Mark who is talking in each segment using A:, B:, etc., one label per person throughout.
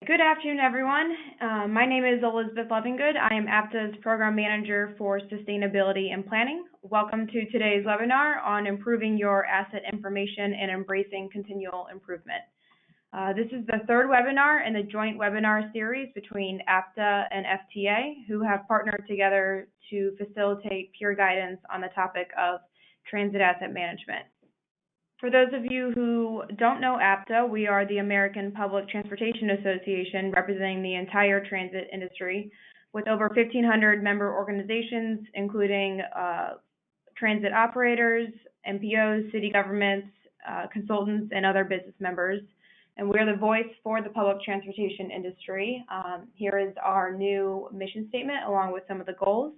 A: Good afternoon, everyone. My name is Elizabeth Lovingood. I am APTA's Program Manager for Sustainability and Planning. Welcome to today's webinar on improving your asset information and embracing continual improvement. This is the third webinar in the joint webinar series between APTA and FTA, who have partnered together to facilitate peer guidance on the topic of transit asset management. For those of you who don't know APTA, we are the American Public Transportation Association representing the entire transit industry with over 1,500 member organizations, including transit operators, MPOs, city governments, consultants, and other business members. And we're the voice for the public transportation industry. Here is our new mission statement along with some of the goals.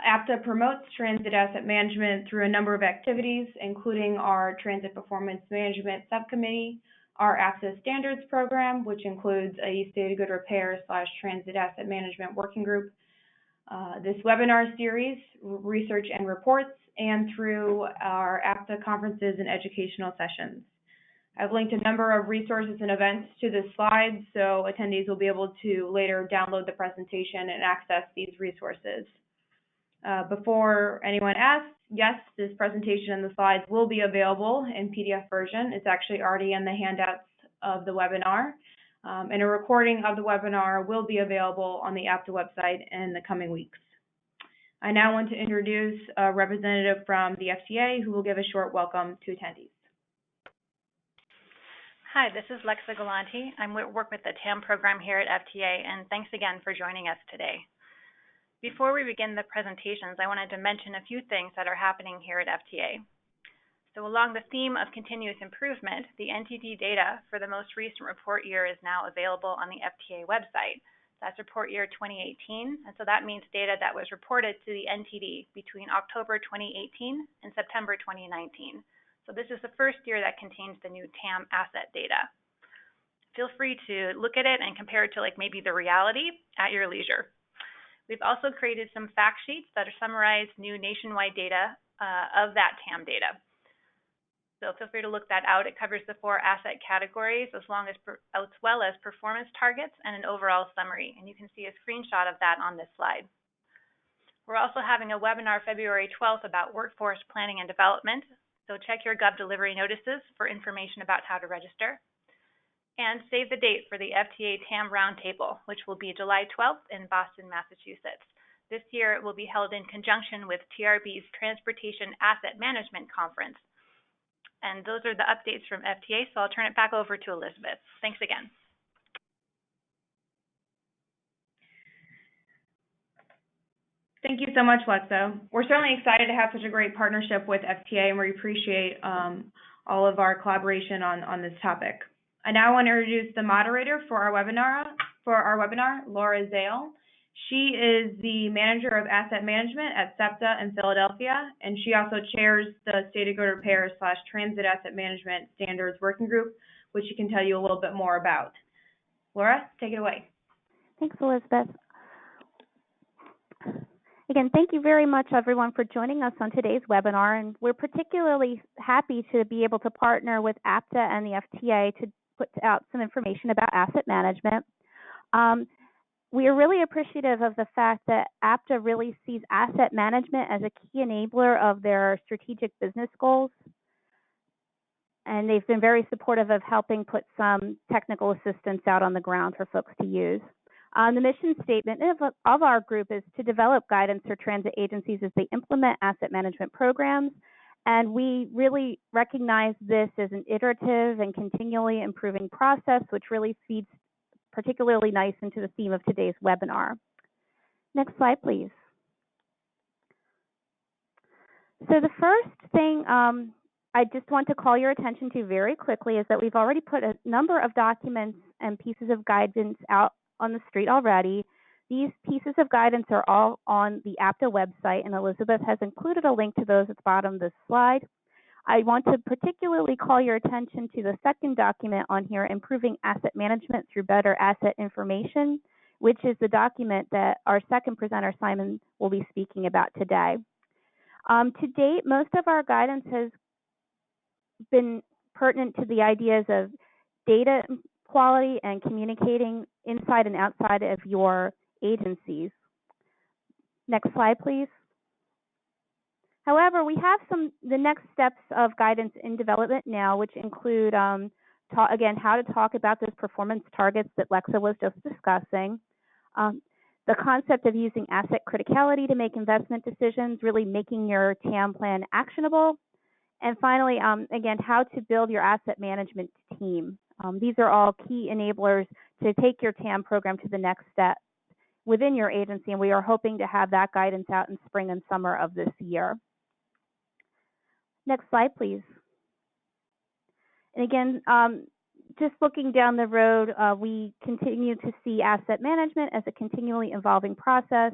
A: APTA promotes transit asset management through a number of activities, including our Transit Performance Management Subcommittee, our APTA Standards Program, which includes a State of Good Repair / Transit Asset Management Working Group, this webinar series, research and reports, and through our APTA conferences and educational sessions. I've linked a number of resources and events to this slide, so attendees will be able to later download the presentation and access these resources. Before anyone asks, yes, this presentation and the slides will be available in PDF version. It's actually already in the handouts of the webinar. And a recording of the webinar will be available on the APTA website in the coming weeks. I now want to introduce a representative from the FTA who will give a short welcome to attendees.
B: Hi, this is Lexa Galanti. I work with the TAM program here at FTA, and thanks again for joining us today. Before we begin the presentations, I wanted to mention a few things that are happening here at FTA. So along the theme of continuous improvement, the NTD data for the most recent report year is now available on the FTA website. That's report year 2018, and so that means data that was reported to the NTD between October 2018 and September 2019. So this is the first year that contains the new TAM asset data. Feel free to look at it and compare it to maybe the reality at your leisure. We've also created some fact sheets that summarize new nationwide data of that TAM data. So feel free to look that out. It covers the 4 asset categories as well as performance targets and an overall summary. And you can see a screenshot of that on this slide. We're also having a webinar February 12th about workforce planning and development. So check your Gov delivery notices for information about how to register. And save the date for the FTA TAM Roundtable, which will be July 12th in Boston, Massachusetts. This year, it will be held in conjunction with TRB's Transportation Asset Management Conference. And those are the updates from FTA, so I'll turn it back over to Elizabeth. Thanks again.
A: Thank you so much, Lexa. We're certainly excited to have such a great partnership with FTA, and we appreciate all of our collaboration on this topic. I now want to introduce the moderator for our webinar, Laura Zeile. She is the Manager of Asset Management at SEPTA in Philadelphia, and she also chairs the State of Good Repair / Transit Asset Management Standards Working Group, which she can tell you a little bit more about. Laura, take it away.
C: Thanks, Elizabeth. Again, thank you very much, everyone, for joining us on today's webinar, and we're particularly happy to be able to partner with APTA and the FTA to put out some information about asset management. We are really appreciative of the fact that APTA really sees asset management as a key enabler of their strategic business goals. And they've been very supportive of helping put some technical assistance out on the ground for folks to use. The mission statement of our group is to develop guidance for transit agencies as they implement asset management programs. And we really recognize this as an iterative and continually improving process, which really feeds particularly nice into the theme of today's webinar. Next slide, please. So the first thing I just want to call your attention to very quickly is that we've already put a number of documents and pieces of guidance out on the street already. These pieces of guidance are all on the APTA website, and Elizabeth has included a link to those at the bottom of this slide. I want to particularly call your attention to the second document on here, Improving Asset Management Through Better Asset Information, which is the document that our second presenter, Simon, will be speaking about today. To date, most of our guidance has been pertinent to the ideas of data quality and communicating inside and outside of your agencies. Next slide, please. However, we have the next steps of guidance in development now, which include, again, how to talk about those performance targets that Lexa was just discussing, the concept of using asset criticality to make investment decisions, really making your TAM plan actionable, and finally, again, how to build your asset management team. These are all key enablers to take your TAM program to the next step within your agency, and we are hoping to have that guidance out in spring and summer of this year. Next slide, please. And again, just looking down the road, we continue to see asset management as a continually evolving process.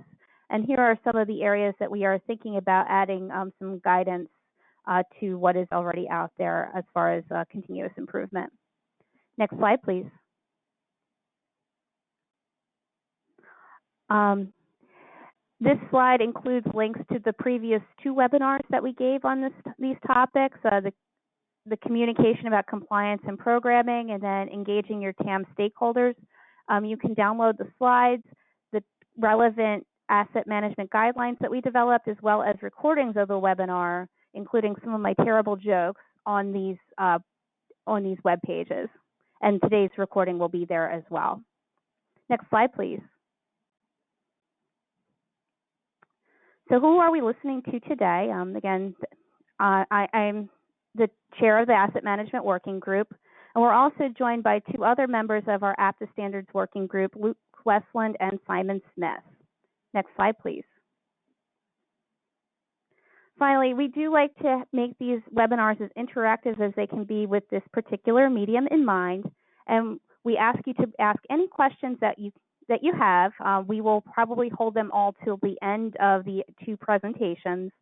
C: And here are some of the areas that we are thinking about adding some guidance to what is already out there as far as continuous improvement. Next slide, please. This slide includes links to the previous 2 webinars that we gave on these topics, the communication about compliance and programming, and then engaging your TAM stakeholders. You can download the slides, the relevant asset management guidelines that we developed, as well as recordings of the webinar, including some of my terrible jokes on these web pages. And today's recording will be there as well. Next slide, please. So who are we listening to today? Again, I'm the chair of the Asset Management Working Group, and we're also joined by 2 other members of our APTA Standards Working Group, Luke Westland and Simon Smith. Next slide, please. Finally, we do like to make these webinars as interactive as they can be with this particular medium in mind, and we ask you to ask any questions that you have. We will probably hold them all till the end of the 2 presentations.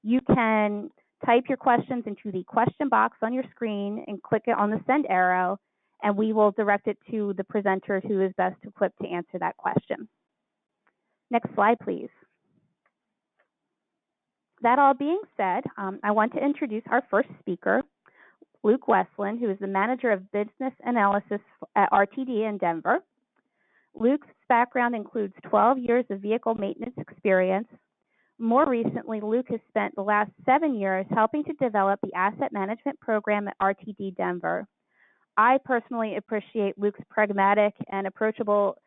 C: You can type your questions into the question box on your screen and click it on the send arrow, and we will direct it to the presenter who is best equipped to answer that question. Next slide, please. That all being said, I want to introduce our first speaker, Luke Westland, who is the Manager of Business Analysis at RTD in Denver. Luke's background includes 12 years of vehicle maintenance experience. More recently, Luke has spent the last 7 years helping to develop the asset management program at RTD Denver. I personally appreciate Luke's pragmatic and approachable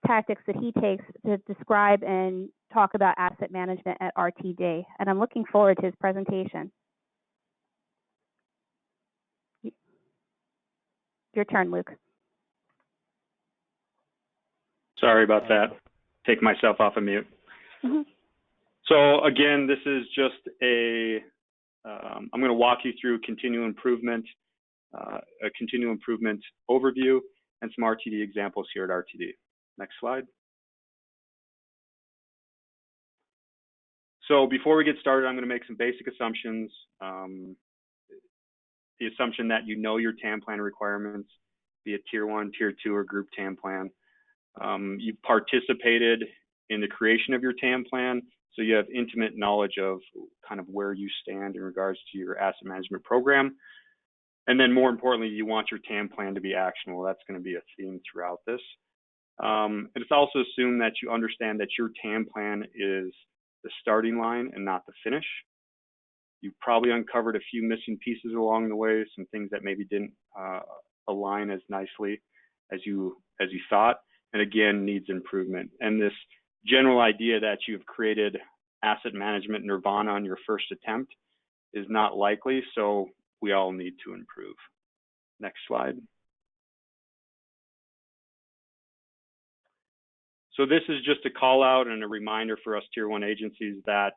C: tactics that he takes to describe and talk about asset management at RTD, and I'm looking forward to his presentation. Your turn, Luke.
D: Sorry about that. Take myself off of mute.
C: Mm-hmm.
D: So again, this is just I'm going to walk you through continual improvement, a continual improvement overview, and some RTD examples here at RTD. Next slide. So before we get started, I'm going to make some basic assumptions. The assumption that you know your TAM plan requirements, be it Tier 1, Tier 2, or Group TAM plan. You've participated in the creation of your TAM plan, so you have intimate knowledge of kind of where you stand in regards to your asset management program. And then more importantly, you want your TAM plan to be actionable. That's going to be a theme throughout this. And it's also assumed that you understand that your TAM plan is the starting line and not the finish. You've probably uncovered a few missing pieces along the way, some things that maybe didn't align as nicely as you thought, and again, needs improvement. And this general idea that you've created asset management nirvana on your first attempt is not likely, so we all need to improve. Next slide. So this is just a call out and a reminder for us Tier 1 agencies that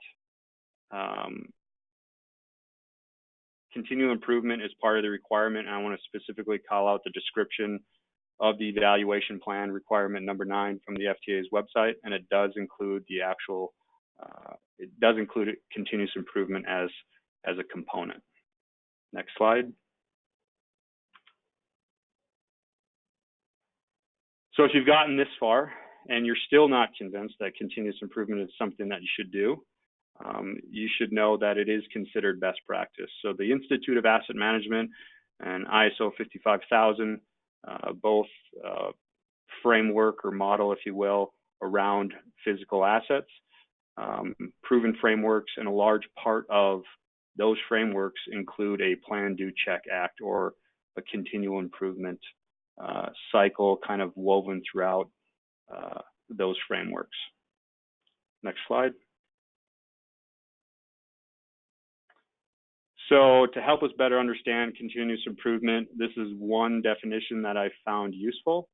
D: continual improvement is part of the requirement. And I want to specifically call out the description of the evaluation plan, requirement number 9 from the FTA's website, and it does include the actual, continuous improvement as a component. Next slide. So if you've gotten this far and you're still not convinced that continuous improvement is something that you should do, you should know that it is considered best practice. So the Institute of Asset Management and ISO 55000 both framework or model, if you will, around physical assets, proven frameworks, and a large part of those frameworks include a plan, do, check, act, or a continual improvement cycle kind of woven throughout those frameworks. Next slide. So to help us better understand continuous improvement, this is one definition that I found useful.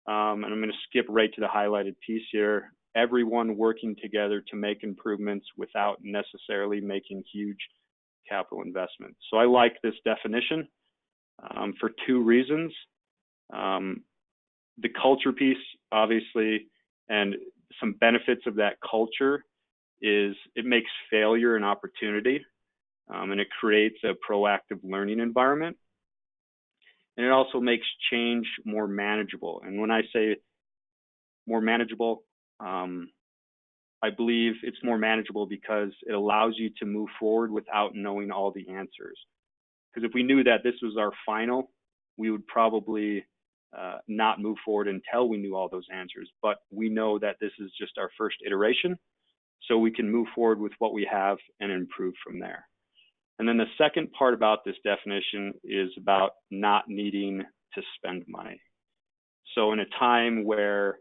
D: And I'm going to skip right to the highlighted piece here. Everyone working together to make improvements without necessarily making huge capital investments. So I like this definition for two reasons. The culture piece, obviously, and some benefits of that culture is it makes failure an opportunity, and it creates a proactive learning environment. And it also makes change more manageable. And when I say more manageable, I believe it's more manageable because it allows you to move forward without knowing all the answers. Because if we knew that this was our final, we would probably not move forward until we knew all those answers. But we know that this is just our first iteration, so we can move forward with what we have and improve from there. And then the second part about this definition is about not needing to spend money. So in a time where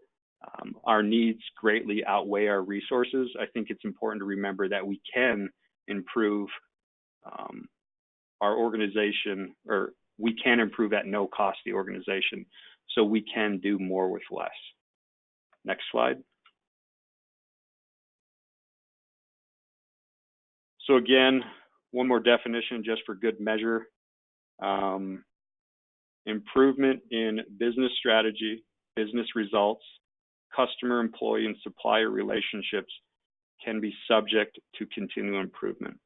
D: our needs greatly outweigh our resources, I think it's important to remember that we can improve our organization, or we can improve at no cost to the organization. So we can do more with less. Next slide. So again, one more definition just for good measure. Improvement in business strategy, business results, customer, employee, and supplier relationships can be subject to continual improvement.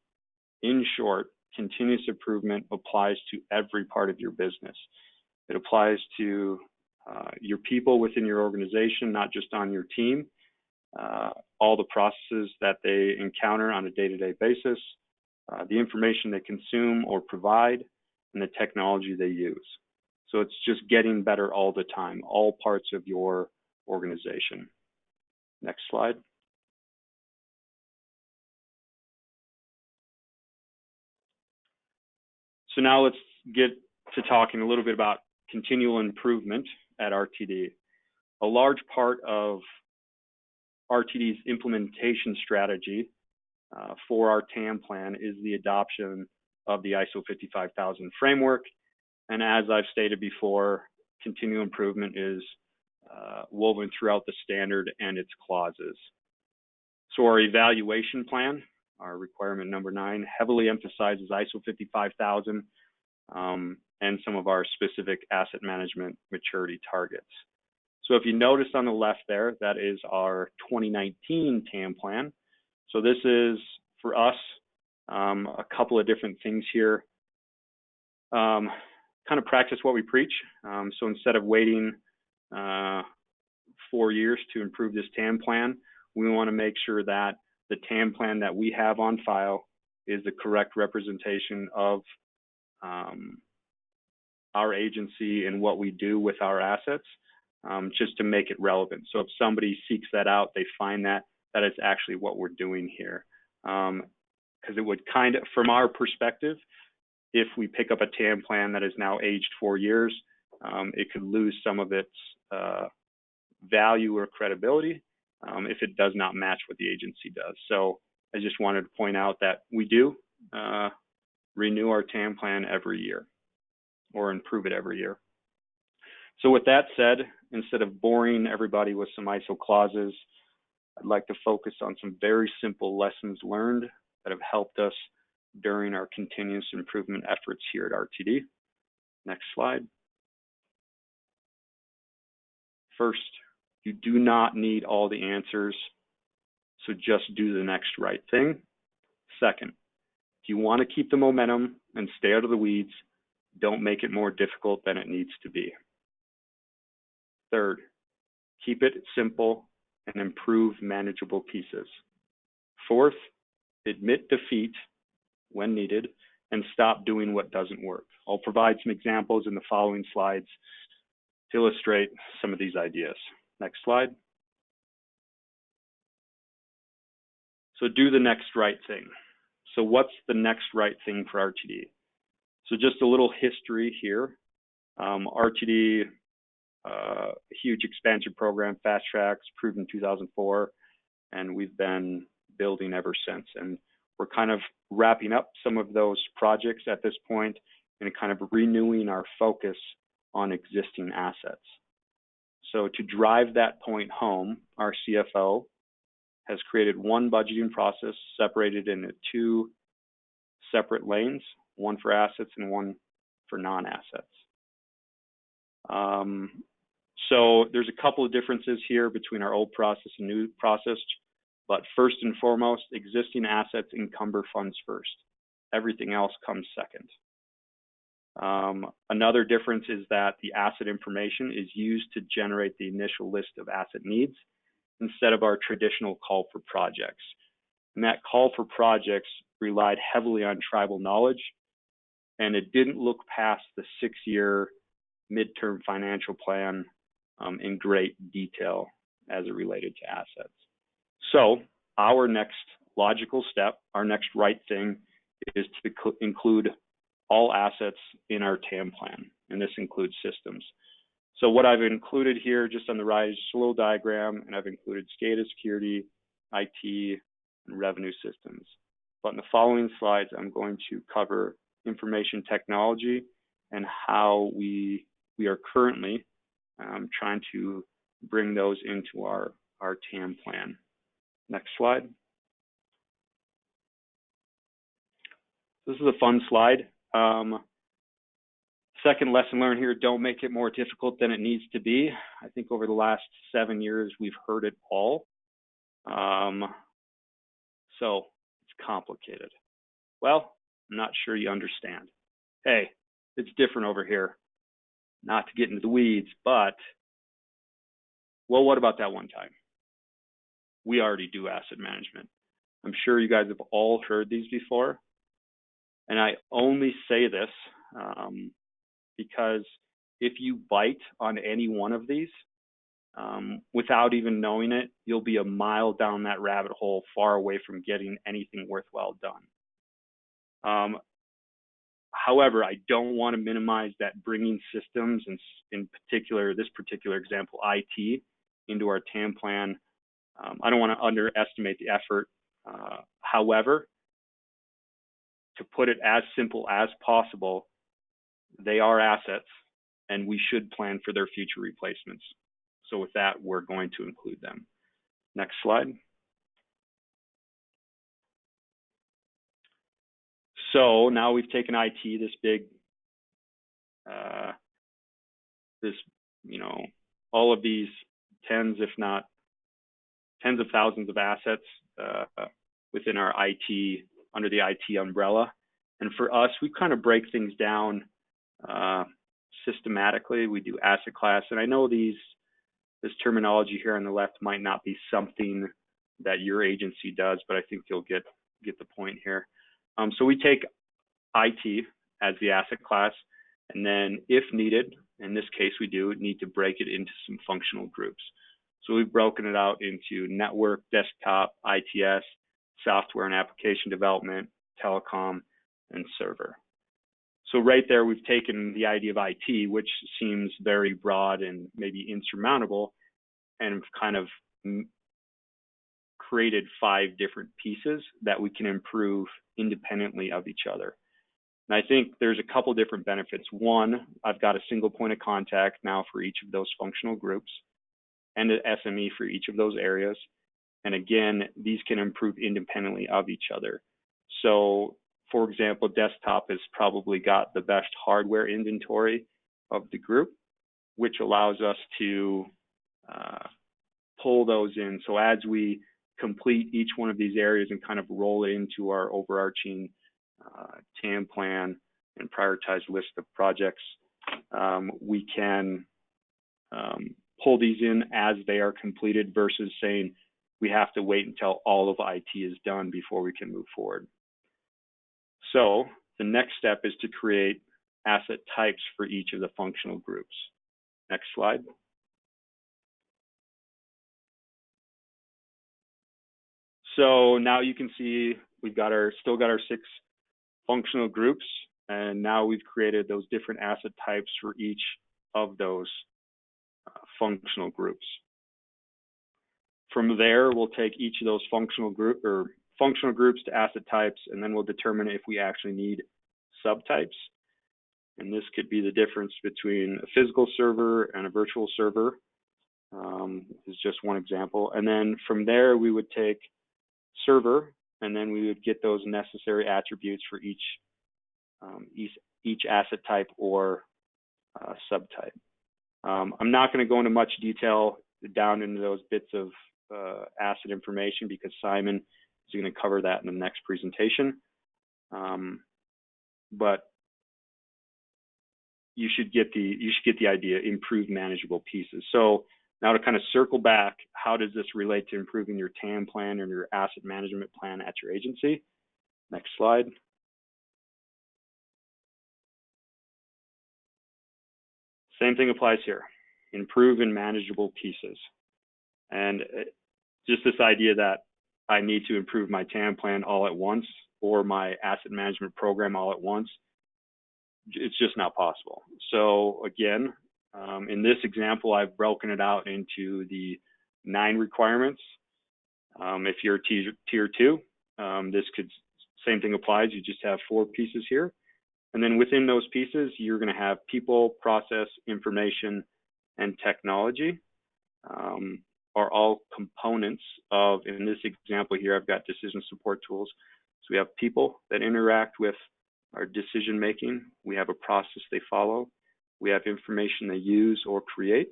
D: In short, continuous improvement applies to every part of your business. It applies to your people within your organization, not just on your team, all the processes that they encounter on a day-to-day basis, the information they consume or provide, and the technology they use. So it's just getting better all the time, all parts of your organization. Next slide. So now let's get to talking a little bit about continual improvement at RTD. A large part of RTD's implementation strategy for our TAM plan is the adoption of the ISO 55000 framework. And as I've stated before, continual improvement is woven throughout the standard and its clauses. So our evaluation plan, our requirement number 9, heavily emphasizes ISO 55000 and some of our specific asset management maturity targets. So if you notice on the left there, that is our 2019 TAM plan. So this is, for us, a couple of different things here. Kind of practice what we preach. So instead of waiting 4 years to improve this TAM plan, we want to make sure that the TAM plan that we have on file is the correct representation of our agency and what we do with our assets, just to make it relevant. So if somebody seeks that out, they find that is actually what we're doing here. Because it would kind of, from our perspective, if we pick up a TAM plan that is now aged 4 years, it could lose some of its value or credibility if it does not match what the agency does. So I just wanted to point out that we do renew our TAM plan every year, or improve it every year. So with that said, instead of boring everybody with some ISO clauses, I'd like to focus on some very simple lessons learned that have helped us during our continuous improvement efforts here at RTD. Next slide. First, you do not need all the answers, so just do the next right thing. Second, if you want to keep the momentum and stay out of the weeds, don't make it more difficult than it needs to be. Third, keep it simple and improve manageable pieces. Fourth, admit defeat when needed and stop doing what doesn't work. I'll provide some examples in the following slides to illustrate some of these ideas. Next slide. So do the next right thing. So what's the next right thing for RTD? So just a little history here. RTD, huge expansion program, fast tracks, approved in 2004, and we've been building ever since. And we're kind of wrapping up some of those projects at this point and kind of renewing our focus on existing assets. So to drive that point home, our CFO has created one budgeting process separated into two separate lanes, one for assets and one for non-assets. So there's a couple of differences here between our old process and new process, but first and foremost, existing assets encumber funds first. Everything else comes second. Another difference is that the asset information is used to generate the initial list of asset needs instead of our traditional call for projects. And that call for projects relied heavily on tribal knowledge, and it didn't look past the 6-year midterm financial plan in great detail as it related to assets. So our next logical step, our next right thing, is to include all assets in our TAM plan, and this includes systems. So what I've included here just on the right is just a little diagram, and I've included SCADA, security, IT, and revenue systems. But in the following slides, I'm going to cover information technology and how we are currently trying to bring those into our TAM plan. Next slide. This is a fun slide. Second lesson learned here, don't make it more difficult than it needs to be. I think over the last 7 years, we've heard it all. So it's complicated. Well, I'm not sure you understand. Hey, it's different over here. Not to get into the weeds, but, well, what about that one time? We already do asset management. I'm sure you guys have all heard these before. And I only say this because if you bite on any one of these, without even knowing it, you'll be a mile down that rabbit hole, far away from getting anything worthwhile done. However, I don't want to minimize that bringing systems, and in particular, this particular example, IT, into our TAM plan. I don't want to underestimate the effort. However, to put it as simple as possible, they are assets, and we should plan for their future replacements. So with that, we're going to include them. Next slide. So now we've taken IT, this big, all of these tens, if not tens of thousands of assets within our IT, under the IT umbrella. And for us, we kind of break things down systematically. We do asset class, and I know this terminology here on the left might not be something that your agency does, but I think you'll get the point here. So we take IT as the asset class, and then if needed, in this case we do need to break it into some functional groups. So we've broken it out into network, desktop, ITS, software and application development, telecom, and server. So right there, we've taken the idea of IT, which seems very broad and maybe insurmountable, and kind of created 5 different pieces that we can improve independently of each other. And I think there's a couple different benefits. One, I've got a single point of contact now for each of those functional groups, and an SME for each of those areas. And again, these can improve independently of each other. So for example, desktop has probably got the best hardware inventory of the group, which allows us to pull those in. So as we complete each one of these areas and kind of roll it into our overarching TAM plan and prioritize list of projects, we can pull these in as they are completed versus saying we have to wait until all of IT is done before we can move forward. So the next step is to create asset types for each of the functional groups. Next slide. So now you can see we've got still got our 6 functional groups, and now we've created those different asset types for each of those functional groups. From there, we'll take each of those functional groups to asset types, and then we'll determine if we actually need subtypes. And this could be the difference between a physical server and a virtual server. Is just one example. And then from there, we would take server, and then we would get those necessary attributes for each asset type or subtype. I'm not going to go into much detail down into those bits of asset information because Simon is going to cover that in the next presentation. But you should get the idea. Improve manageable pieces. So now to kind of circle back, how does this relate to improving your TAM plan and your asset management plan at your agency? Next slide. Same thing applies here. Improve in manageable pieces. And just this idea that I need to improve my TAM plan all at once or my asset management program all at once, it's just not possible. So again, in this example, I've broken it out into the 9 requirements. If you're tier 2, same thing applies. You just have 4 pieces here. And then within those pieces, you're going to have people, process, information, and technology are all components of, in this example here, I've got decision support tools. So we have people that interact with our decision making. We have a process they follow. We have information they use or create.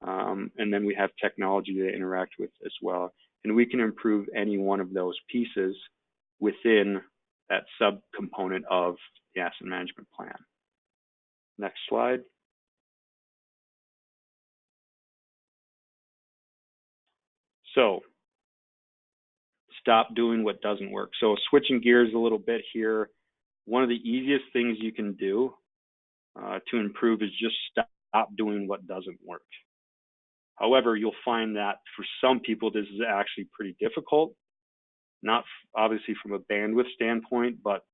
D: And then we have technology they interact with as well. And we can improve any one of those pieces within that subcomponent of the asset management plan. Next slide. So stop doing what doesn't work. So switching gears a little bit here, one of the easiest things you can do to improve is just stop doing what doesn't work. However, you'll find that for some people, this is actually pretty difficult, not obviously from a bandwidth standpoint, but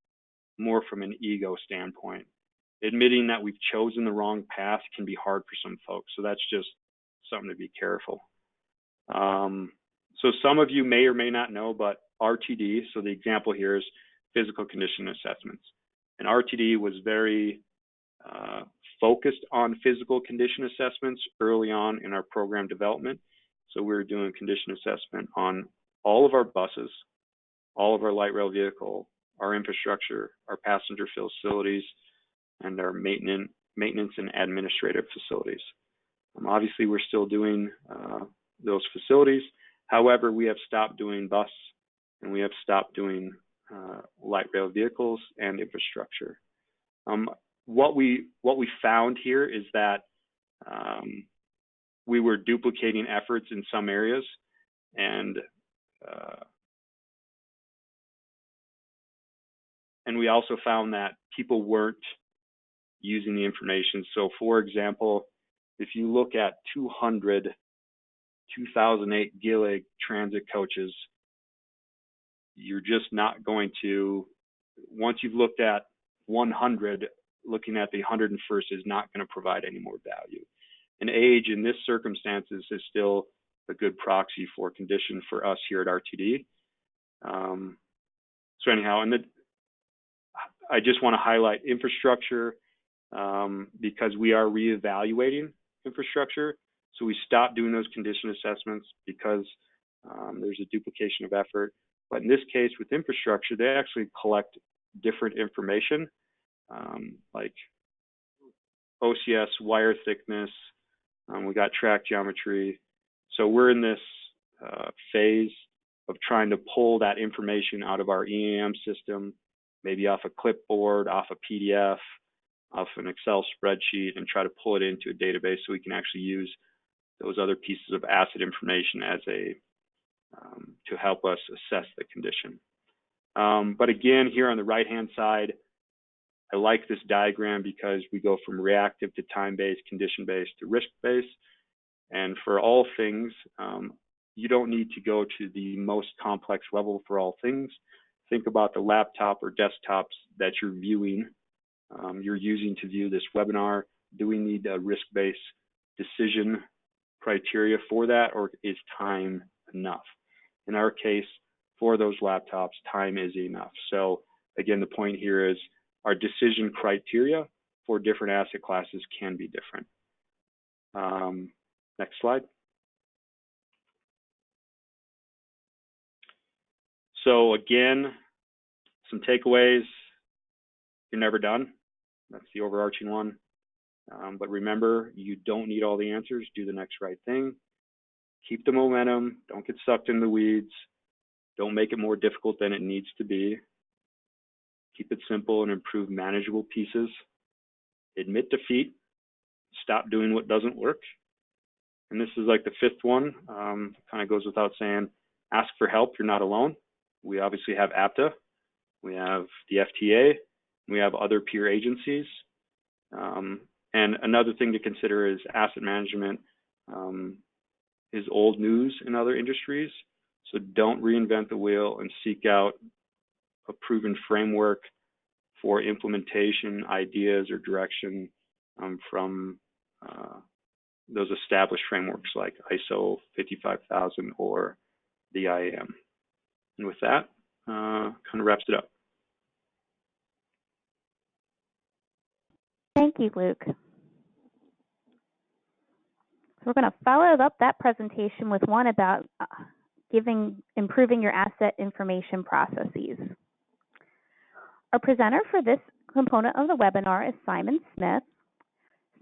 D: more from an ego standpoint. Admitting that we've chosen the wrong path can be hard for some folks. So that's just something to be careful. So some of you may or may not know, but RTD, so the example here is physical condition assessments. And RTD was very focused on physical condition assessments early on in our program development. So we were doing condition assessment on all of our buses, all of our light rail vehicle, our infrastructure, our passenger facilities, and our maintenance and administrative facilities. Obviously, we're still doing those facilities. However, we have stopped doing bus and we have stopped doing light rail vehicles and infrastructure. What we found here is that we were duplicating efforts in some areas, and we also found that people weren't using the information. So for example, if you look at 200 2008 Gillig transit coaches, you're just not going to, once you've looked at 100, looking at the 101st is not going to provide any more value. And age in this circumstances is still a good proxy for condition for us here at RTD. So anyhow, and I just want to highlight infrastructure because we are reevaluating infrastructure. So we stopped doing those condition assessments because there's a duplication of effort. But in this case, with infrastructure, they actually collect different information like OCS, wire thickness, we got track geometry. So we're in this phase of trying to pull that information out of our EAM system, maybe off a clipboard, off a PDF, off an Excel spreadsheet, and try to pull it into a database so we can actually use those other pieces of asset information as a to help us assess the condition. But again, here on the right-hand side, I like this diagram because we go from reactive to time-based, condition-based to risk-based. And for all things, you don't need to go to the most complex level for all things. Think about the laptop or desktops that you're viewing, you're using to view this webinar. Do we need a risk-based decision criteria for that, or is time enough? In our case, for those laptops, time is enough. So again, the point here is our decision criteria for different asset classes can be different. Next slide. So again, some takeaways. You're never done. That's the overarching one. But remember, you don't need all the answers. Do the next right thing. Keep the momentum. Don't get sucked in the weeds. Don't make it more difficult than it needs to be. Keep it simple and improve manageable pieces. Admit defeat. Stop doing what doesn't work. And this is like the fifth one. Kind of goes without saying. Ask for help. You're not alone. We obviously have APTA. We have the FTA. We have other peer agencies. And another thing to consider is asset management is old news in other industries. So don't reinvent the wheel and seek out a proven framework for implementation, ideas, or direction from those established frameworks like ISO 55000 or the IAM. And with that, kind of wraps it up.
C: Thank you, Luke. So we're going to follow up that presentation with one about improving your asset information processes. Our presenter for this component of the webinar is Simon Smith.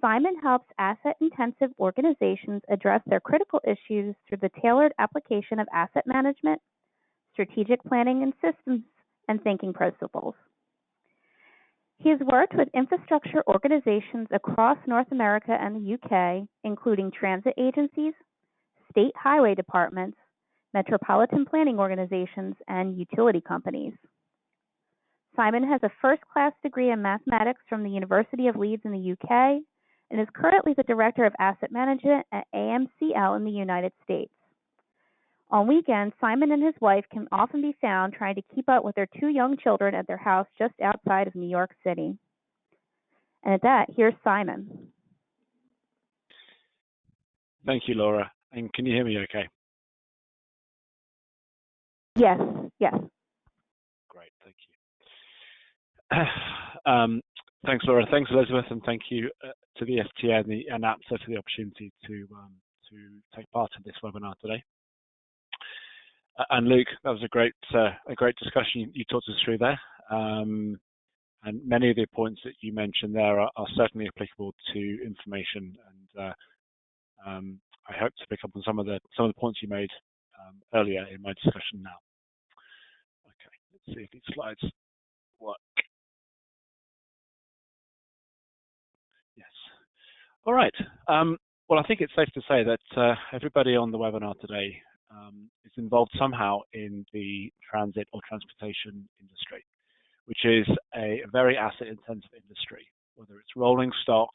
C: Simon helps asset-intensive organizations address their critical issues through the tailored application of asset management, strategic planning and systems, and thinking principles. He has worked with infrastructure organizations across North America and the UK, including transit agencies, state highway departments, metropolitan planning organizations, and utility companies. Simon has a first-class degree in mathematics from the University of Leeds in the UK and is currently the Director of Asset Management at AMCL in the United States. On weekends, Simon and his wife can often be found trying to keep up with their two young children at their house just outside of New York City. And at that, here's Simon.
E: Thank you, Laura. And can you hear me okay?
C: Yes, yes.
E: Great, thank you. Thanks, Laura. Thanks, Elizabeth, and thank you to the FTA and APTA for the opportunity to take part in this webinar today. And Luke, that was a great discussion you talked us through there. And many of the points that you mentioned there are certainly applicable to information. And I hope to pick up on some of the points you made earlier in my discussion now. Okay, let's see if these slides work. Yes. All right. Well, I think it's safe to say that everybody on the webinar today is involved somehow in the transit or transportation industry, which is a very asset-intensive industry, whether it's rolling stock,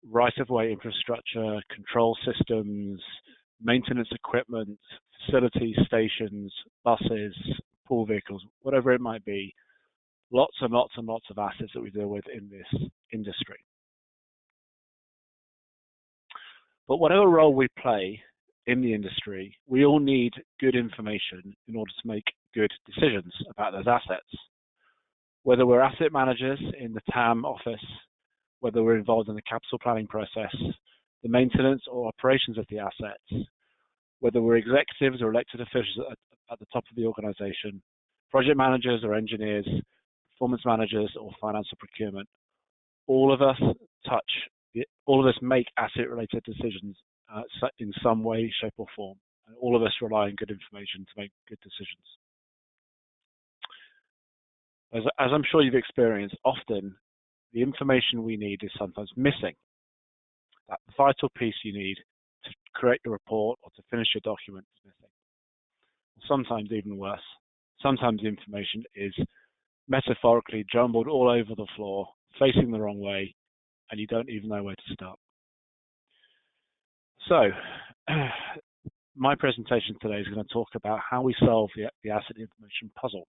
E: right-of-way infrastructure, control systems, maintenance equipment, facilities, stations, buses, pool vehicles, whatever it might be, lots and lots and lots of assets that we deal with in this industry. But whatever role we play in the industry, we all need good information in order to make good decisions about those assets. Whether we're asset managers in the TAM office, whether we're involved in the capital planning process, the maintenance or operations of the assets, whether we're executives or elected officials at the top of the organization, project managers or engineers, performance managers or finance or procurement, all of us make asset-related decisions in some way, shape or form. And all of us rely on good information to make good decisions. As I'm sure you've experienced, often the information we need is sometimes missing. That vital piece you need to create your report or to finish your document is missing. Sometimes even worse, sometimes the information is metaphorically jumbled all over the floor, facing the wrong way, and you don't even know where to start. So, my presentation today is going to talk about how we solve the asset information puzzle.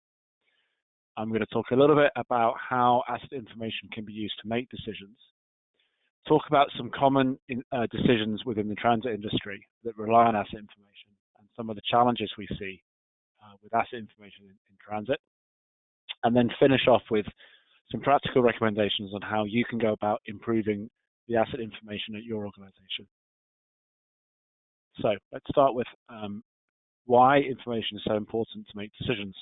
E: I'm going to talk a little bit about how asset information can be used to make decisions, talk about some common decisions within the transit industry that rely on asset information and some of the challenges we see with asset information in transit, and then finish off with some practical recommendations on how you can go about improving the asset information at your organization. So let's start with why information is so important to make decisions.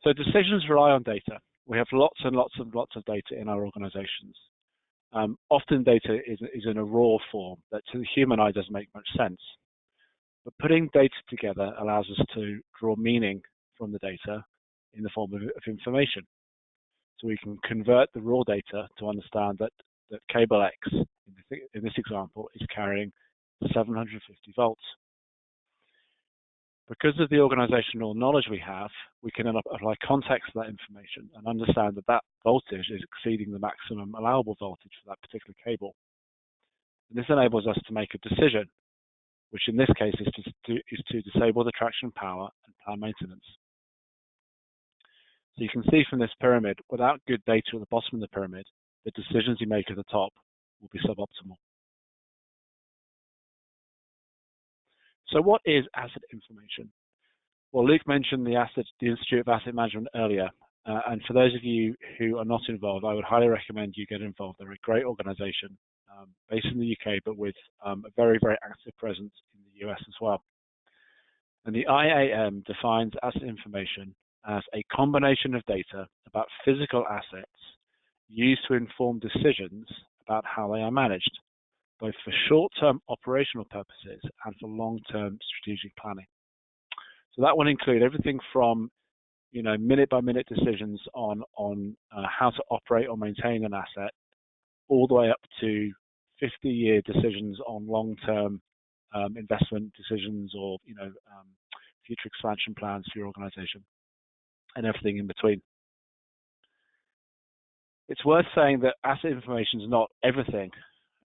E: So decisions rely on data. We have lots and lots of data in our organizations. Often data is in a raw form that to the human eye doesn't make much sense. But putting data together allows us to draw meaning from the data in the form of information. So we can convert the raw data to understand that cable X, in this example, is carrying 750 volts. Because of the organizational knowledge we have, we can apply context to that information and understand that voltage is exceeding the maximum allowable voltage for that particular cable. And this enables us to make a decision, which in this case is to disable the traction power and plan maintenance. So you can see from this pyramid, without good data at the bottom of the pyramid, the decisions you make at the top will be suboptimal. So what is asset information? Well, Luke mentioned the Institute of Asset Management earlier, and for those of you who are not involved, I would highly recommend you get involved. They're a great organization based in the UK, but with a very, very active presence in the US as well. And the IAM defines asset information as a combination of data about physical assets used to inform decisions about how they are managed, both for short-term operational purposes and for long-term strategic planning. So that will include everything from, minute-by-minute decisions on how to operate or maintain an asset, all the way up to 50-year decisions on long-term investment decisions or, future expansion plans for your organization, and everything in between. It's worth saying that asset information is not everything.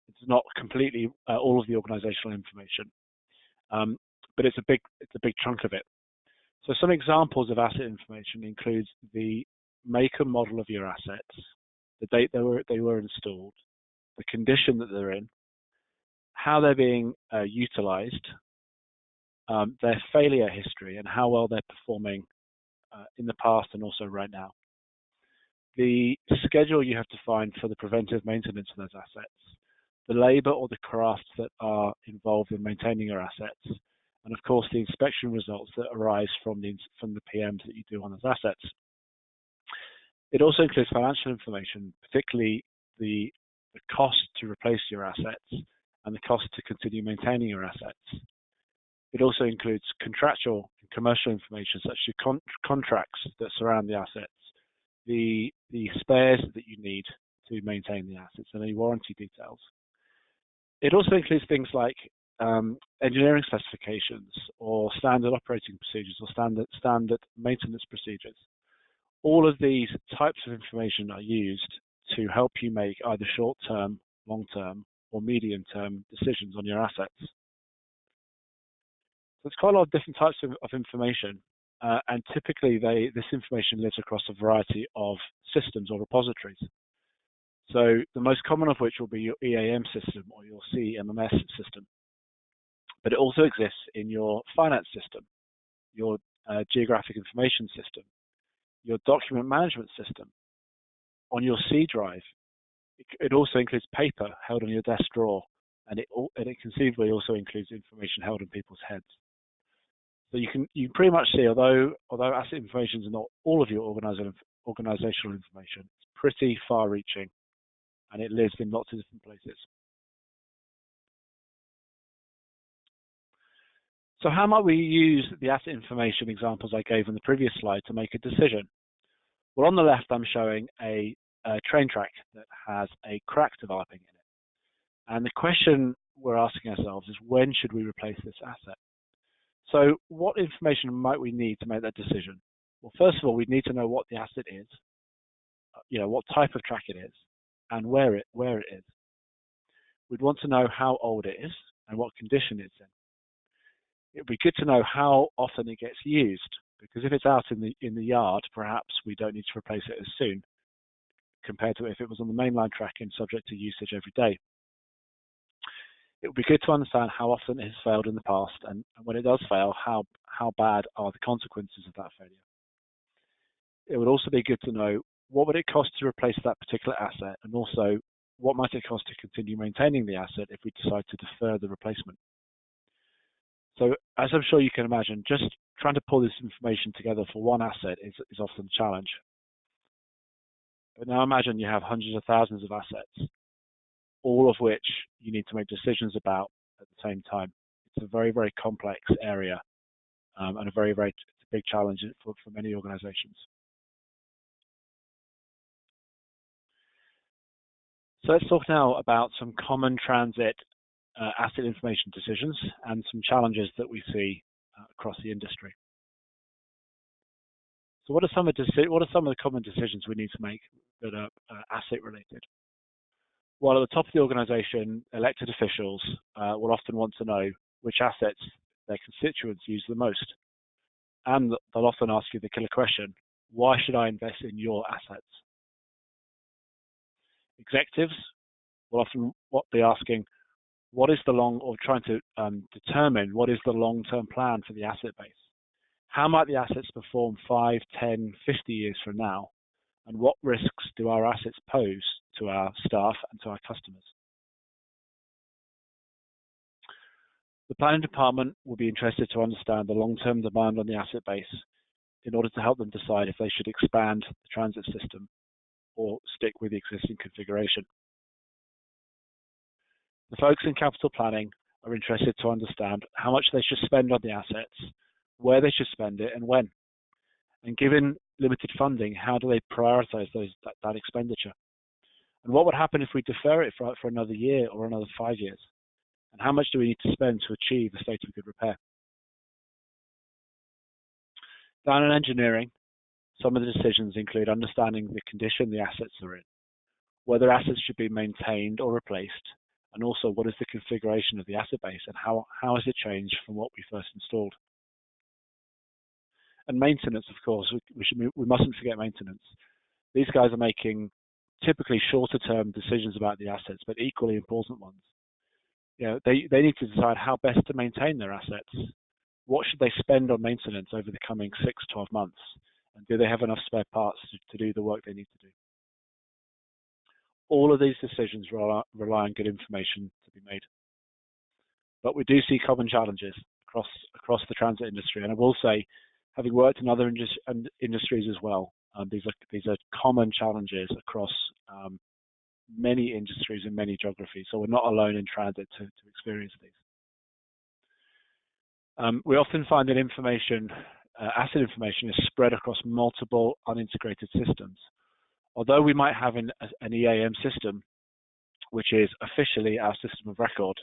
E: It's not completely all of the organizational information, but it's a big chunk of it. So some examples of asset information includes the make and model of your assets, the date they were installed, the condition that they're in, how they're being utilized, their failure history, and how well they're performing in the past and also right now. The schedule you have to find for the preventive maintenance of those assets, the labor or the crafts that are involved in maintaining your assets, and of course the inspection results that arise from the PMs that you do on those assets. It also includes financial information, particularly the cost to replace your assets and the cost to continue maintaining your assets. It also includes contractual and commercial information such as contracts that surround the assets, the spares that you need to maintain the assets, and any warranty details. It also includes things like engineering specifications or standard operating procedures or standard maintenance procedures. All of these types of information are used to help you make either short-term, long-term, or medium-term decisions on your assets. So it's quite a lot of different types of information, and typically this information lives across a variety of systems or repositories. So the most common of which will be your EAM system or your CMMS system. But it also exists in your finance system, your geographic information system, your document management system, on your C drive. It also includes paper held on your desk drawer, and it conceivably also includes information held in people's heads. So you can pretty much see, although asset information is not all of your organizational information, it's pretty far-reaching, and it lives in lots of different places. So how might we use the asset information examples I gave in the previous slide to make a decision? Well, on the left, I'm showing a train track that has a crack developing in it. And the question we're asking ourselves is, when should we replace this asset? So what information might we need to make that decision? Well, first of all, we'd need to know what the asset is, what type of track it is, and where it is. We'd want to know how old it is and what condition it's in. It would be good to know how often it gets used, because if it's out in the yard, perhaps we don't need to replace it as soon, compared to if it was on the mainline track and subject to usage every day. It would be good to understand how often it has failed in the past, and when it does fail, how bad are the consequences of that failure. It would also be good to know what would it cost to replace that particular asset, and also what might it cost to continue maintaining the asset if we decide to defer the replacement. So, as I'm sure you can imagine, just trying to pull this information together for one asset is often a challenge. But now imagine you have hundreds of thousands of assets, all of which you need to make decisions about at the same time. It's a very, very complex area, and a very, very big challenge for many organizations. So let's talk now about some common transit asset information decisions and some challenges that we see across the industry. So what are some of the common decisions we need to make that are asset related? Well, at the top of the organization, elected officials will often want to know which assets their constituents use the most. And they'll often ask you the killer question, why should I invest in your assets? Executives will often be asking, trying to determine what is the long-term plan for the asset base. How might the assets perform 5, 10, 50 years from now? And what risks do our assets pose to our staff and to our customers? The planning department will be interested to understand the long-term demand on the asset base in order to help them decide if they should expand the transit system or stick with the existing configuration. The folks in capital planning are interested to understand how much they should spend on the assets, where they should spend it, and when. And given limited funding, how do they prioritize that expenditure? And what would happen if we defer it for another year or another 5 years? And how much do we need to spend to achieve a state of good repair? Down in engineering, some of the decisions include understanding the condition the assets are in, whether assets should be maintained or replaced, and also what is the configuration of the asset base and how has it changed from what we first installed. And maintenance, of course, we mustn't forget maintenance. These guys are making typically shorter term decisions about the assets, but equally important ones. They need to decide how best to maintain their assets. What should they spend on maintenance over the coming 6 to 12 months? And do they have enough spare parts to do the work they need to do? All of these decisions rely on good information to be made. But we do see common challenges across the transit industry. And I will say, having worked in other industries as well, these are common challenges across many industries and many geographies. So we're not alone in transit to experience these. We often find that asset information is spread across multiple unintegrated systems. Although we might have an EAM system, which is officially our system of record,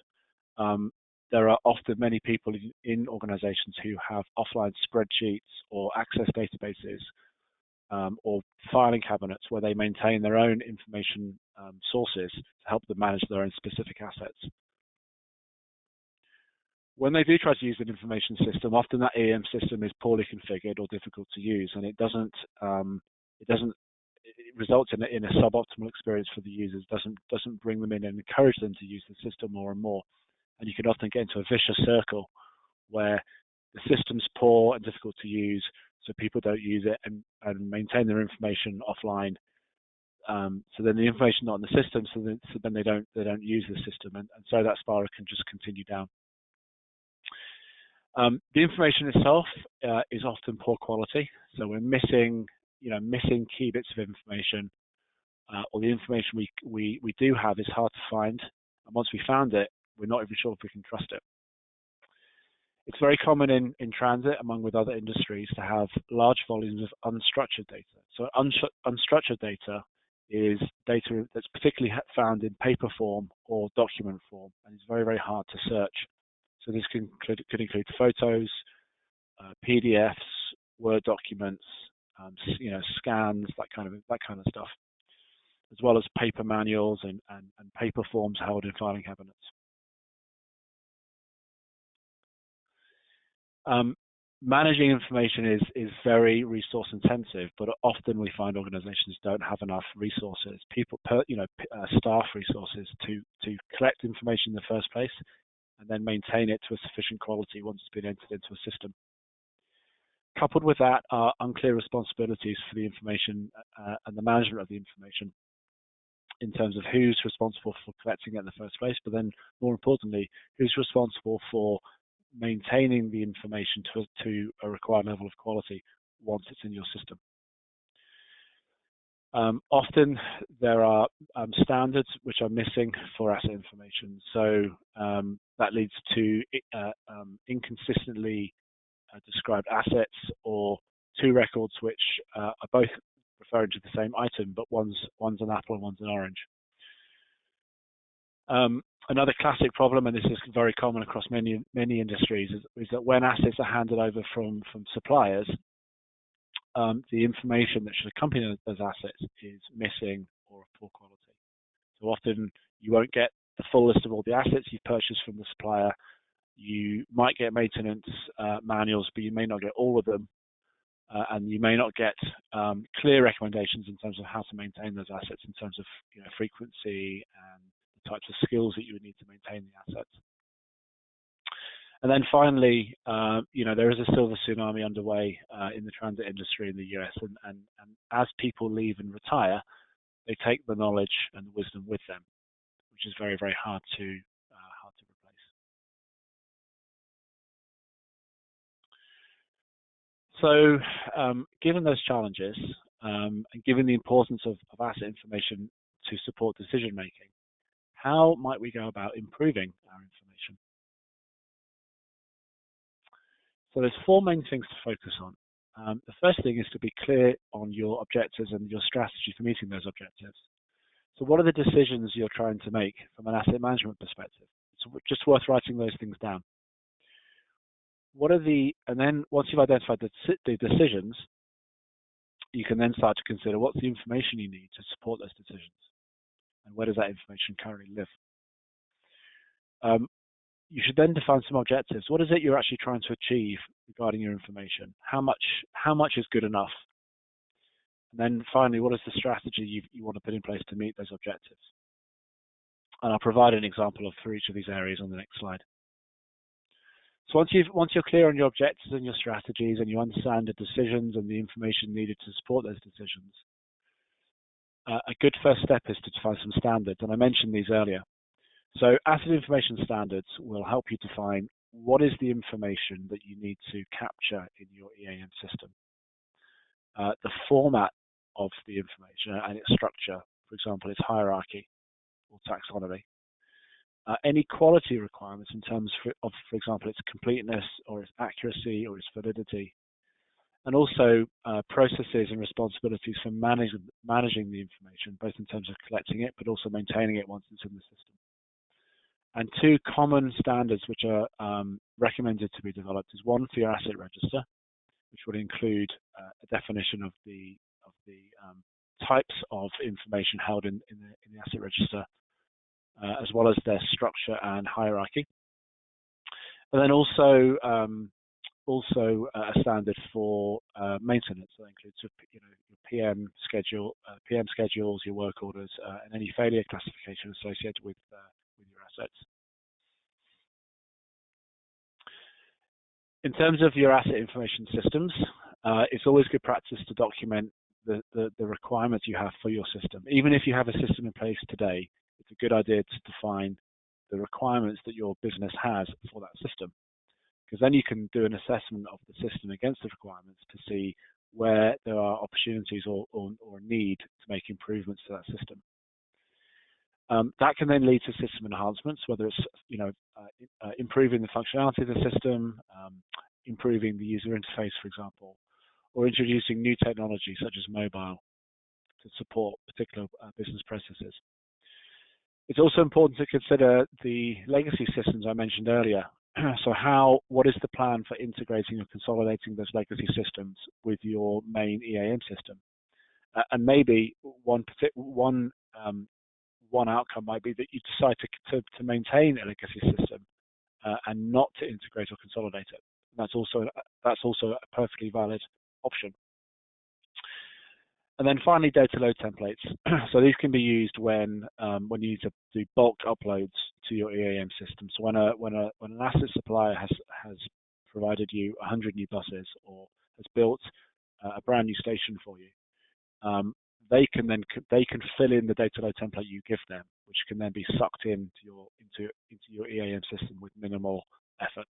E: there are often many people in organizations who have offline spreadsheets or access databases or filing cabinets where they maintain their own information sources to help them manage their own specific assets. When they do try to use an information system, often that EAM system is poorly configured or difficult to use, and it results in a suboptimal experience for the users. Doesn't bring them in and encourage them to use the system more and more. And you can often get into a vicious circle where the system's poor and difficult to use, so people don't use it and maintain their information offline. So then the information not in the system, so then they don't use the system, and so that spiral can just continue down. The information itself is often poor quality, so we're missing key bits of information, or the information we do have is hard to find, and once we found it, we're not even sure if we can trust it. It's very common in transit, among with other industries, to have large volumes of unstructured data. So unstructured data is data that's particularly found in paper form or document form, and it's very, very hard to search. So this could include photos, PDFs, Word documents, scans, that kind of stuff, as well as paper manuals and paper forms held in filing cabinets. Managing information is very resource intensive, but often we find organizations don't have enough resources, staff resources to collect information in the first place and then maintain it to a sufficient quality once it's been entered into a system. Coupled with that are unclear responsibilities for the information and the management of the information in terms of who's responsible for collecting it in the first place, but then more importantly, who's responsible for maintaining the information to a required level of quality once it's in your system. Often there are standards which are missing for asset information, so that leads to inconsistently described assets or two records which are both referring to the same item, but one's an apple and one's an orange. Another classic problem, and this is very common across many industries, is that when assets are handed over from suppliers, the information that should accompany those assets is missing or of poor quality. So often you won't get the full list of all the assets you've purchased from the supplier. You might get maintenance manuals, but you may not get all of them, and you may not get clear recommendations in terms of how to maintain those assets in terms of frequency and the types of skills that you would need to maintain the assets. And then finally, there is a silver tsunami underway in the transit industry in the US, and as people leave and retire, they take the knowledge and the wisdom with them, which is very, very hard to replace. So, given those challenges, and given the importance of asset information to support decision making, how might we go about improving our information? So there's four main things to focus on. The first thing is to be clear on your objectives and your strategy for meeting those objectives. So what are the decisions you're trying to make from an asset management perspective? It's just worth writing those things down. And then once you've identified the decisions, you can then start to consider what's the information you need to support those decisions, and where does that information currently live. You should then define some objectives. What is it you're actually trying to achieve regarding your information? How much is good enough? And then finally, what is the strategy you want to put in place to meet those objectives? And I'll provide an example for each of these areas on the next slide. So once you're clear on your objectives and your strategies, and you understand the decisions and the information needed to support those decisions, a good first step is to define some standards, and I mentioned these earlier. So asset information standards will help you define what is the information that you need to capture in your EAM system, the format of the information and its structure, for example, its hierarchy or taxonomy, any quality requirements in terms of, for example, its completeness or its accuracy or its validity, and also processes and responsibilities for managing the information, both in terms of collecting it, but also maintaining it once it's in the system. And two common standards which are recommended to be developed is one for your asset register, which would include a definition of the types of information held in the asset register, as well as their structure and hierarchy. And then also a standard for maintenance that includes your PM schedules, your work orders, and any failure classification associated with your assets. In terms of your asset information systems, it's always good practice to document the requirements you have for your system. Even if you have a system in place today, it's a good idea to define the requirements that your business has for that system, because then you can do an assessment of the system against the requirements to see where there are opportunities or need to make improvements to that system. That can then lead to system enhancements, whether it's improving the functionality of the system, improving the user interface, for example, or introducing new technology such as mobile to support particular business processes. It's also important to consider the legacy systems I mentioned earlier, So what is the plan for integrating or consolidating those legacy systems with your main EAM system? And maybe one outcome might be that you decide to maintain a legacy system and not to integrate or consolidate it. That's also a perfectly valid option. And then finally, data load templates. So these can be used when you need to do bulk uploads to your EAM system. So when an asset supplier has provided you 100 new buses or has built a brand new station for you, they can fill in the data load template you give them, which can then be sucked into your EAM system with minimal effort.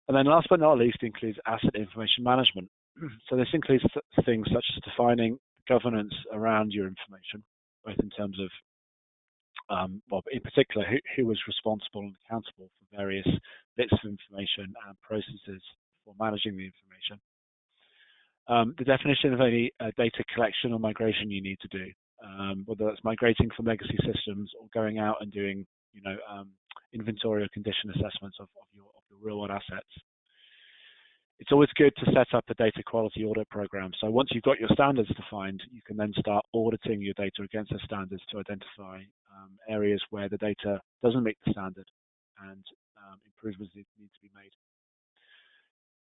E: And then last but not least includes asset information management. So this includes things such as defining governance around your information, both in terms of, well, in particular, who was responsible and accountable for various bits of information and processes for managing the information. The definition of any data collection or migration you need to do, whether that's migrating from legacy systems or going out and doing, inventory or condition assessments of your real-world assets. It's always good to set up a data quality audit program. So once you've got your standards defined, you can then start auditing your data against the standards to identify areas where the data doesn't meet the standard and improvements need to be made.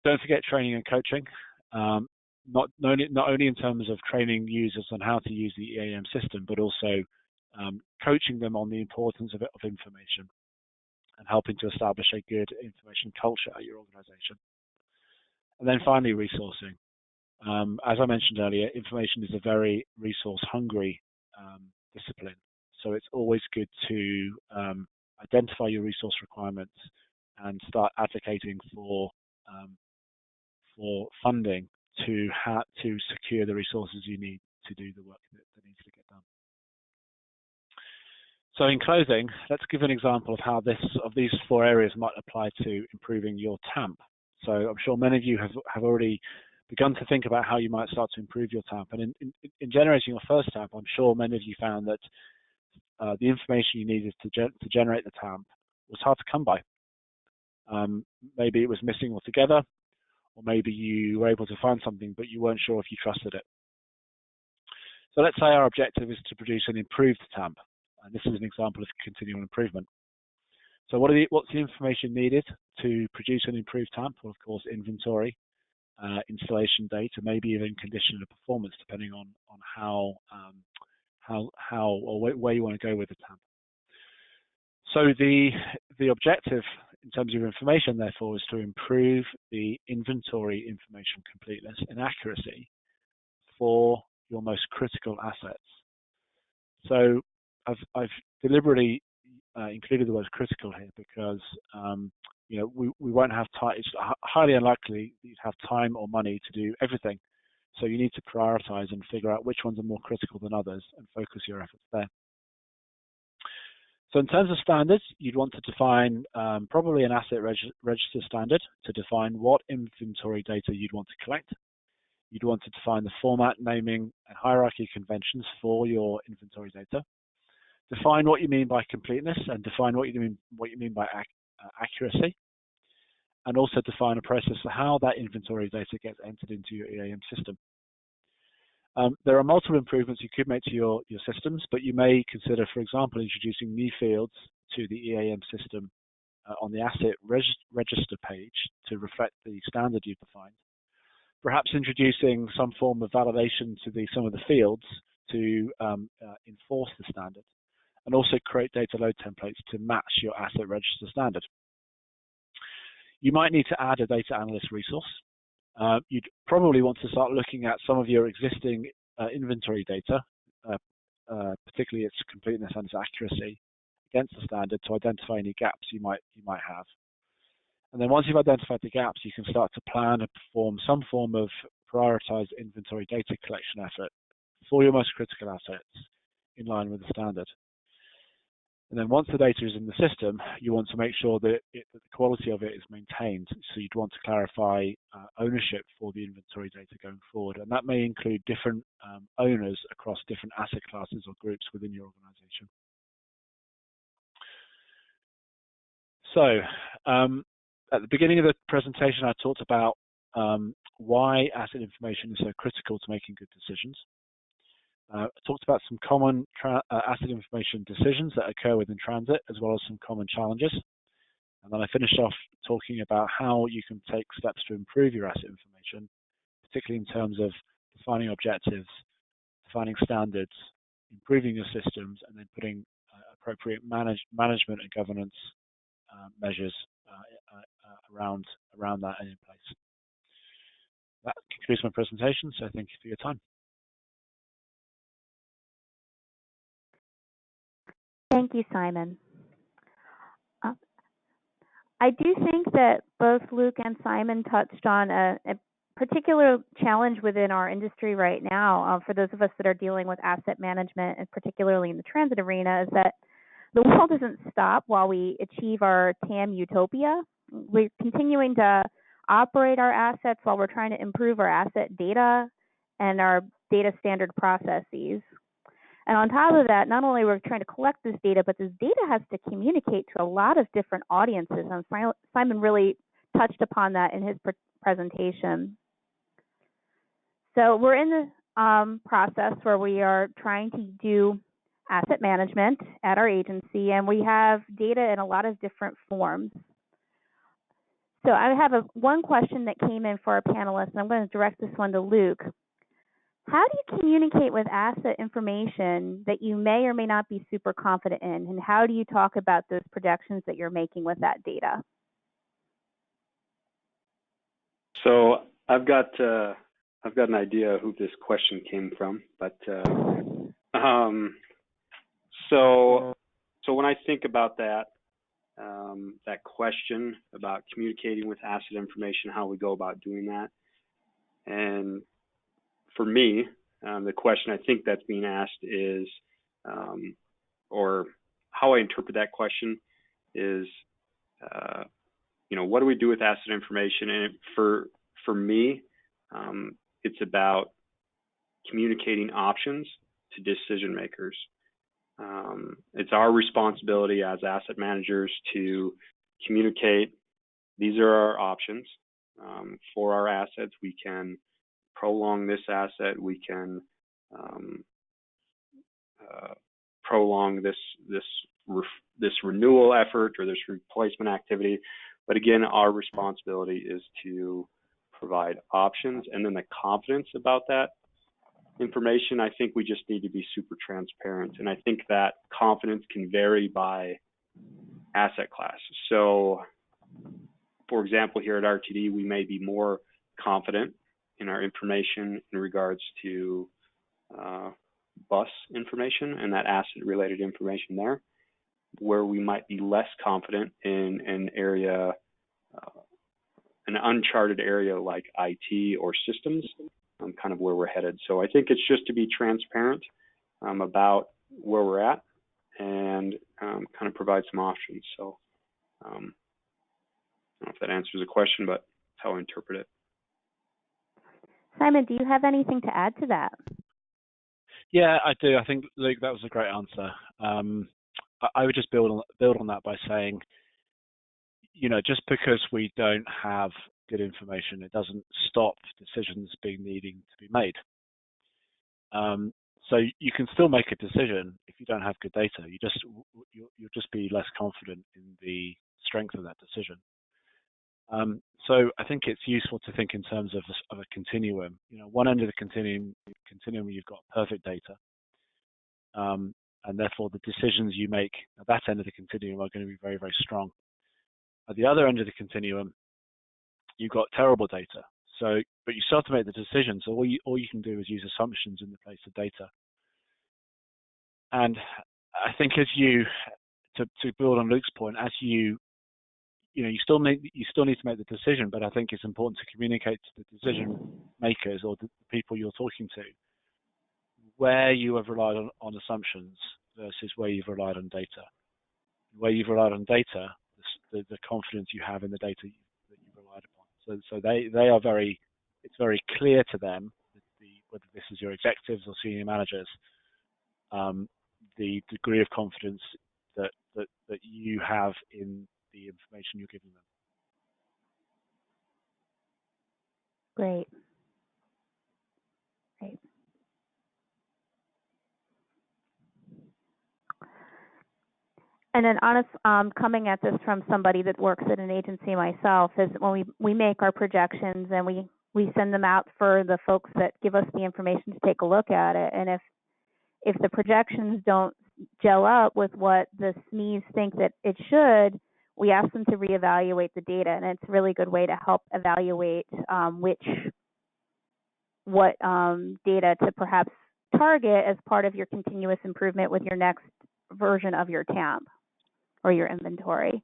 E: Don't forget training and coaching. Not only in terms of training users on how to use the EAM system, but also coaching them on the importance of information and helping to establish a good information culture at your organization. And then finally, resourcing. As I mentioned earlier, information is a very resource-hungry discipline. So it's always good to identify your resource requirements and start advocating for funding to secure the resources you need to do the work that needs to get done. So in closing, let's give an example of how these 4 areas might apply to improving your TAMP. So I'm sure many of you have already begun to think about how you might start to improve your TAMP. And in generating your first TAMP, I'm sure many of you found that the information you needed to generate the TAMP was hard to come by. Maybe it was missing altogether, or maybe you were able to find something, but you weren't sure if you trusted it. So let's say our objective is to produce an improved TAMP. And this is an example of continual improvement. So what's the information needed to produce an improved TAMP? Well, of course, inventory, installation data, maybe even condition of performance, depending on how or where you want to go with the TAMP. So the objective in terms of information, therefore, is to improve the inventory information completeness and accuracy for your most critical assets. So I've deliberately included the word critical here because we won't have time. It's highly unlikely that you'd have time or money to do everything. So you need to prioritize and figure out which ones are more critical than others and focus your efforts there. So in terms of standards, you'd want to define probably an asset register standard to define what inventory data you'd want to collect. You'd want to define the format, naming, and hierarchy conventions for your inventory data. Define what you mean by completeness and define what you mean by accuracy. And also define a process for how that inventory data gets entered into your EAM system. There are multiple improvements you could make to your systems, but you may consider, for example, introducing new fields to the EAM system on the asset register page to reflect the standard you've defined. Perhaps introducing some form of validation to some of the fields to enforce the standard, and also create data load templates to match your asset register standard. You might need to add a data analyst resource. You'd probably want to start looking at some of your existing inventory data, particularly its completeness and its accuracy, against the standard to identify any gaps you might have. And then once you've identified the gaps, you can start to plan and perform some form of prioritized inventory data collection effort for your most critical assets in line with the standard. And then once the data is in the system, you want to make sure that the quality of it is maintained. So you'd want to clarify ownership for the inventory data going forward. And that may include different owners across different asset classes or groups within your organization. So, at the beginning of the presentation, I talked about why asset information is so critical to making good decisions. I talked about some common asset information decisions that occur within transit, as well as some common challenges. And then I finished off talking about how you can take steps to improve your asset information, particularly in terms of defining objectives, defining standards, improving your systems, and then putting appropriate management and governance measures around that and in place. That concludes my presentation, so thank you for your time.
C: Thank you, Simon. I do think that both Luke and Simon touched on a particular challenge within our industry right now, for those of us that are dealing with asset management, and particularly in the transit arena, is that the world doesn't stop while we achieve our TAM utopia. We're continuing to operate our assets while we're trying to improve our asset data and our data standard processes. And on top of that, not only are we trying to collect this data, but this data has to communicate to a lot of different audiences. And Simon really touched upon that in his presentation. So we're in the process where we are trying to do asset management at our agency, and we have data in a lot of different forms. So I have one question that came in for our panelists, and I'm going to direct this one to Luke. How do you communicate with asset information that you may or may not be super confident in, and how do you talk about those projections that you're making with that data?
D: So I've got an idea who this question came from, but so when I think about that question about communicating with asset information, how we go about doing that, and for me, the question I think that's being asked is, or how I interpret that question is, what do we do with asset information? And for me, it's about communicating options to decision makers. It's our responsibility as asset managers to communicate, these are our options for our assets. We can prolong this asset, we can prolong this renewal effort or this replacement activity. But again, our responsibility is to provide options, and then the confidence about that information, I think we just need to be super transparent. And I think that confidence can vary by asset class. So for example, here at RTD, we may be more confident in our information in regards to bus information and that asset related information there, where we might be less confident in an area, an uncharted area like IT or systems, kind of where we're headed. So I think it's just to be transparent about where we're at and kind of provide some options. So I don't know if that answers the question, but that's how I interpret it.
C: Simon, do you have anything to add to that?
E: Yeah, I do. I think, Luke, that was a great answer. I would just build on that by saying, just because we don't have good information, it doesn't stop decisions needing to be made. So you can still make a decision if you don't have good data. You'll just be less confident in the strength of that decision. So I think it's useful to think in terms of a continuum. One end of the continuum you've got perfect data, and therefore the decisions you make at that end of the continuum are going to be very, very strong. At the other end of the continuum, you've got terrible data. But you start to make the decisions. So all you can do is use assumptions in the place of data. And I think to build on Luke's point, you still need to make the decision, but I think it's important to communicate to the decision makers or the people you're talking to where you have relied on assumptions versus where you've relied on data. Where you've relied on data, the confidence you have in the data that you've relied upon. So they are it's very clear to them, whether this is your executives or senior managers, the degree of confidence that you have in the information you're giving them.
C: Great. Great. And then honest, coming at this from somebody that works at an agency myself, is when we make our projections and we send them out for the folks that give us the information to take a look at it. And if the projections don't gel up with what the SMEs think that it should, we ask them to reevaluate the data. And it's a really good way to help evaluate what data to perhaps target as part of your continuous improvement with your next version of your TAMP or your inventory.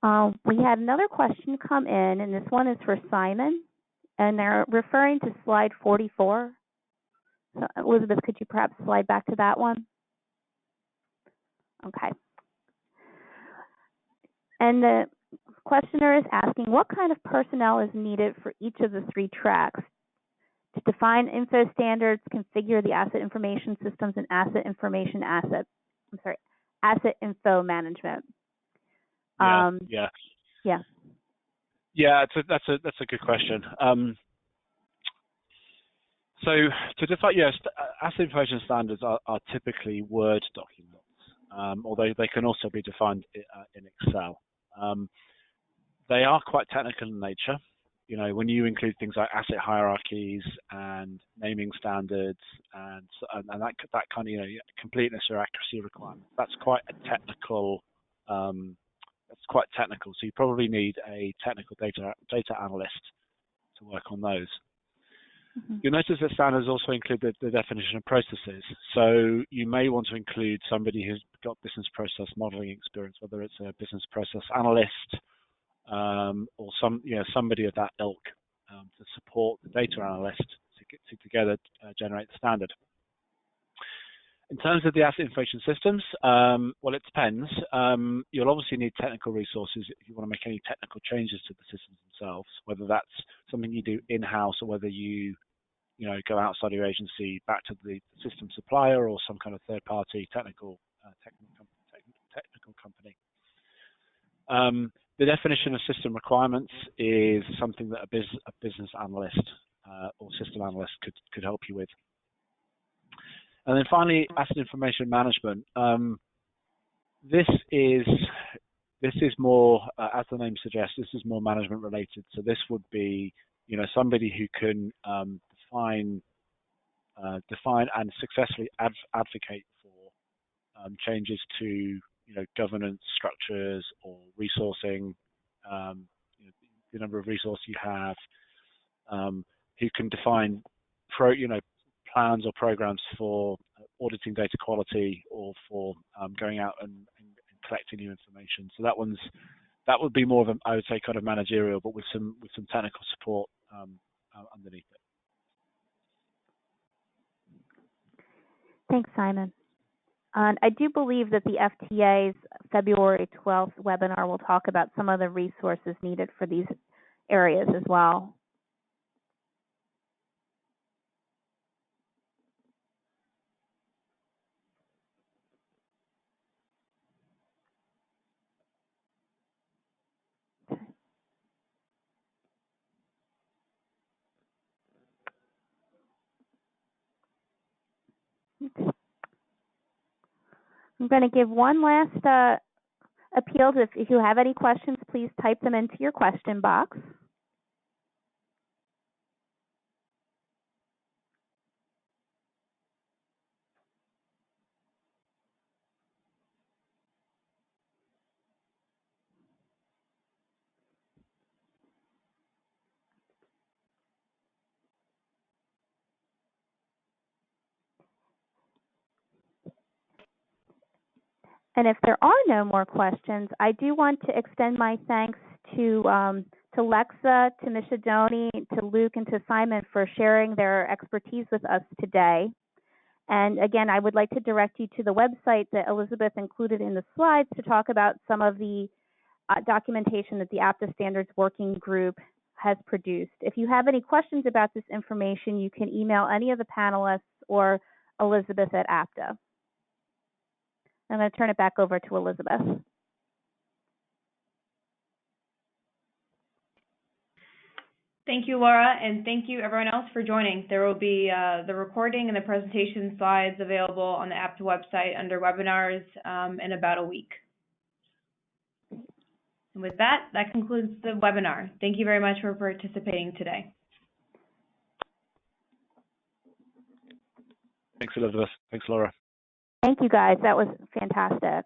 C: We had another question come in, and this one is for Simon, and they're referring to slide 44. So, Elizabeth, could you perhaps slide back to that one? Okay. And the questioner is asking, what kind of personnel is needed for each of the 3 tracks to define info standards, configure the asset information systems, and asset info management?
E: Yeah. That's a good question. So to define, yes, asset information standards are typically Word documents, although they can also be defined in Excel. They are quite technical in nature. You know, when you include things like asset hierarchies and naming standards and that kind of, you know, completeness or accuracy requirements, that's quite a technical. That's quite technical. So you probably need a technical data analyst to work on those.
C: Mm-hmm.
E: You'll notice that standards also include the definition of processes. So you may want to include somebody who's got business process modeling experience, whether it's a business process analyst or somebody of that ilk to support the data analyst to together generate the standard. In terms of the asset information systems, well, it depends. You'll obviously need technical resources if you want to make any technical changes to the systems themselves, whether that's something you do in-house or whether you go outside your agency back to the system supplier or some kind of third-party technical company. The definition of system requirements is something that a business analyst or system analyst could help you with. And then finally, asset information management. This is more, as the name suggests, this is more management related. So this would be, somebody who can define and successfully advocate for changes to governance structures or resourcing, the number of resources you have, who can define plans or programs for auditing data quality or for going out and collecting new information. So that would be more of I would say kind of managerial, but with some technical support underneath it.
C: Thanks, Simon. I do believe that the FTA's February 12th webinar will talk about some of the resources needed for these areas as well. I'm going to give one last appeal. If you have any questions, please type them into your question box. And if there are no more questions, I do want to extend my thanks to Lexa, to Mishadoni, to Luke, and to Simon for sharing their expertise with us today. And again, I would like to direct you to the website that Elizabeth included in the slides to talk about some of the documentation that the APTA Standards Working Group has produced. If you have any questions about this information, you can email any of the panelists or Elizabeth at APTA. I'm going to turn it back over to Elizabeth.
A: Thank you, Laura, and thank you everyone else for joining. There will be the recording and the presentation slides available on the APTA website under webinars in about a week. And with that, that concludes the webinar. Thank you very much for participating today.
E: Thanks, Elizabeth. Thanks, Laura.
C: Thank you, guys. That was fantastic.